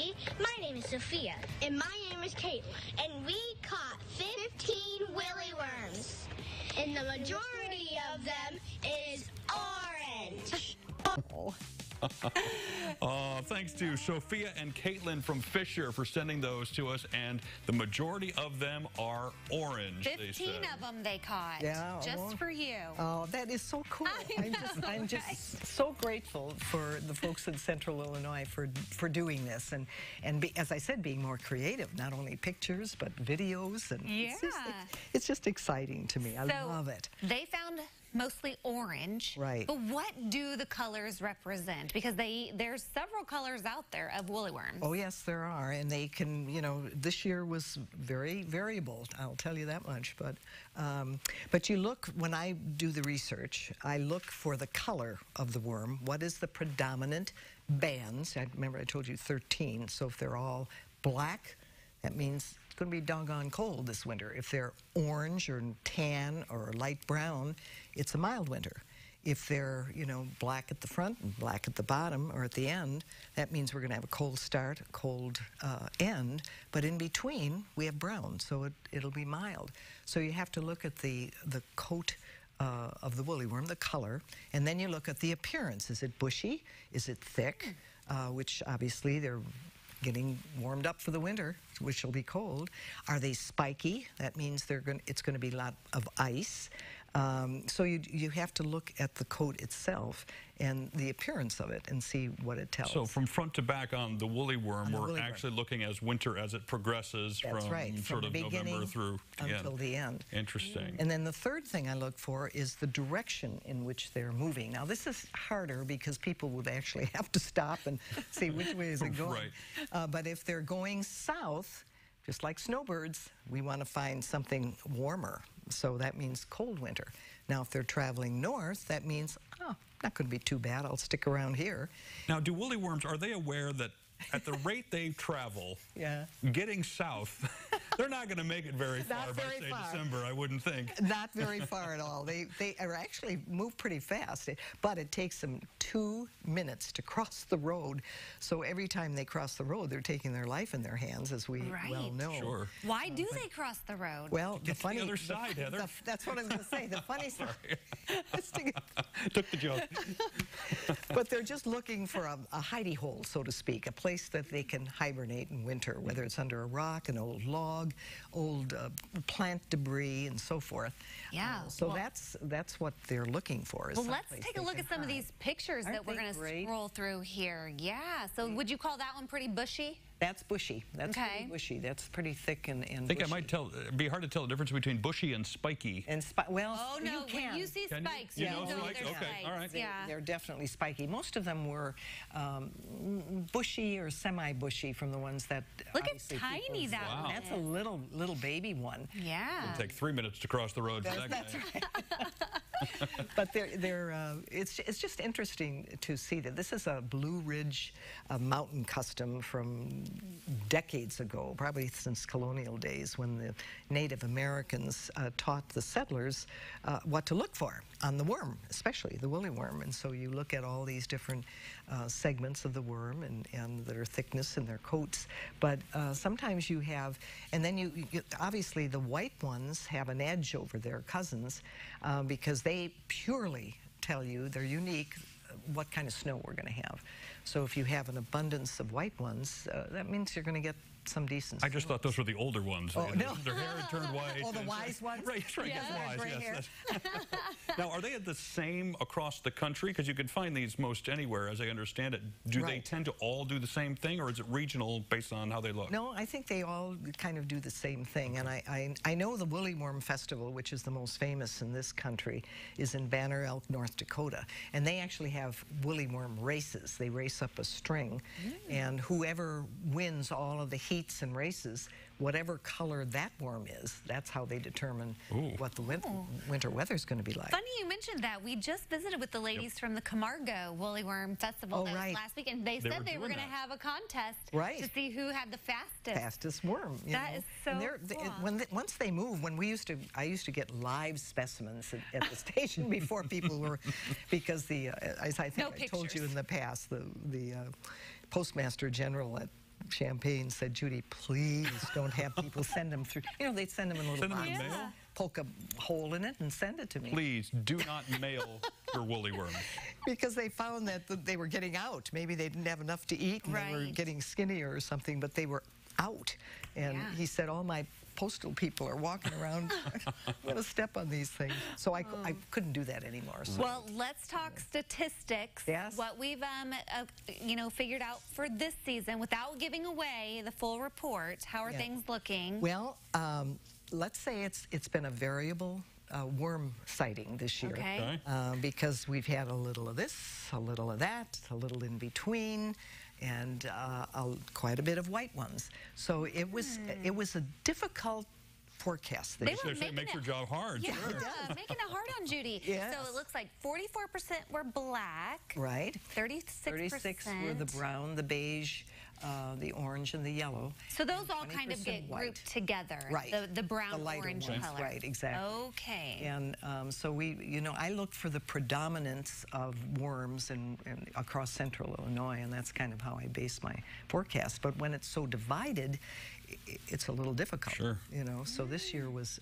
Judy. My name is Sophia. And my name is Kate. And we caught 15 willy worms. And the majority of them is orange. Thanks to Sophia and Caitlin from Fisher for sending those to us, and the majority of them are orange. 15 of them they caught, just for you. Oh, that is so cool. I'm just so grateful for the folks in Central Illinois for doing this, and as I said, being more creative, not only pictures, but videos, and it's just exciting to me. I love it. They found mostly orange. Right. But what do the colors represent? Because there's several colors out there of woolly worms. Oh, yes, there are. And they can, you know, this year was very variable, I'll tell you that much. But you look, when I do the research, I look for the color of the worm. What is the predominant bands? Remember I told you 13. So if they're all black, that means it's going to be doggone cold this winter. If they're orange or tan or light brown, it's a mild winter. If they're, you know, black at the front and black at the bottom or at the end, that means we're going to have a cold start, a cold end. But in between, we have brown, so it'll be mild. So you have to look at the coat of the woolly worm, the color, and then you look at the appearance. Is it bushy? Is it thick? Which obviously they're getting warmed up for the winter, which will be cold. Are they spiky? That means it's going to be a lot of ice. So you have to look at the coat itself and the appearance of it and see what it tells. So from front to back on the woolly worm, we're actually looking as winter as it progresses from sort of November through until the end. Interesting. And then the third thing I look for is the direction in which they're moving. Now this is harder because people would actually have to stop and see which way is it going. Right. But if they're going south, just like snowbirds, we want to find something warmer. So that means cold winter. Now, if they're traveling north, that means, oh, not going to be too bad. I'll stick around here. Now, do woolly worms, are they aware that at the rate they travel, getting south, they're not going to make it very far by, say, December, I wouldn't think. Not very far at all. They actually move pretty fast, but it takes them 2 minutes to cross the road. So every time they cross the road, they're taking their life in their hands, as we well know. Sure. Why do they cross the road? Well, the other side, Heather. That's what I was going to say. The funny side. Took the joke. But they're just looking for a hidey hole, so to speak, a place that they can hibernate in winter, whether it's under a rock, an old log, old plant debris, and so forth. Yeah. So that's what they're looking for. Well, let's take a look at some of these pictures that we're going to scroll through here. Yeah. So would you call that one pretty bushy? That's bushy. That's pretty bushy. That's pretty thick and bushy. I think I might it'd be hard to tell the difference between bushy and spiky. Well, oh no, you can. When you see spikes, you know spikes? they're Okay, spikes. all right. They're definitely spiky. Most of them were bushy or semi-bushy from the ones that look at tiny that one. That's a little baby one. Yeah. It'll take 3 minutes to cross the road for that guy. That's right. But it's just interesting to see that this is a Blue Ridge mountain custom from decades ago, probably since colonial days, when the Native Americans taught the settlers what to look for on the worm, especially the woolly worm. And so you look at all these different segments of the worm and their thickness and their coats. But sometimes you have, and then you obviously the white ones have an edge over their cousins because they purely tell you, they're unique, what kind of snow we're going to have. So if you have an abundance of white ones, that means you're going to get some decent snow. I just thought those were the older ones. Oh, no. Their hair had turned white. Oh, the wise ones? Right, yes. Now, are they the same across the country? Because you can find these most anywhere, as I understand it. Do they tend to all do the same thing, or is it regional based on how they look? No, I think they all kind of do the same thing. And I know the Woolly Worm Festival, which is the most famous in this country, is in Banner Elk, North Dakota. And they actually have woolly worm races. They race up a string, and whoever wins all of the heats and races, whatever color that worm is, that's how they determine what the winter weather is going to be like. Funny you mentioned that. We just visited with the ladies from the Camargo Woolly Worm Festival last week, and they said they were going to have a contest to see who had the fastest worm. That is so cool. Once they move, I used to get live specimens at the station before people were, because as I think I told you in the past, the Postmaster General at Champaign said, Judy, please don't have people send them through. You know, they'd send them in a little box, poke a hole in it and send it to me. Please do not mail your woolly worms. Because they found that they were getting out. Maybe they didn't have enough to eat and they were getting skinnier or something, but they were out. And he said, all my postal people are walking around. I'm going to step on these things. So I couldn't do that anymore. So. Well, let's talk statistics. Yes. What we've figured out for this season without giving away the full report. How are things looking? Well, let's say it's been a variable worm sighting this year. Okay. Because we've had a little of this, a little of that, a little in between, and quite a bit of white ones. So it was a difficult forecast this year. It makes your job hard. Yeah, sure. Making it hard on Judy. Yes. So it looks like 44% were black. Right. 36% were the brown, the beige, the orange, and the yellow. So those all kind of get grouped together. Right. The brown, the lighter orange ones. color. Right, exactly. Okay. And so I look for the predominance of worms across central Illinois, and that's kind of how I base my forecast. But when it's so divided, it's a little difficult. Sure. So this year was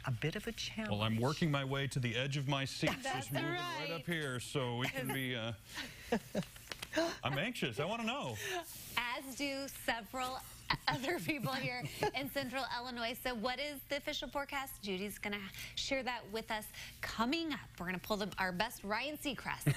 a bit of a challenge. Well, I'm working my way to the edge of my seat, just moving right up here, so we can be. I'm anxious. I want to know. As do several other people here in central Illinois. So what is the official forecast? Judy's going to share that with us coming up. We're going to pull our best Ryan Seacrest.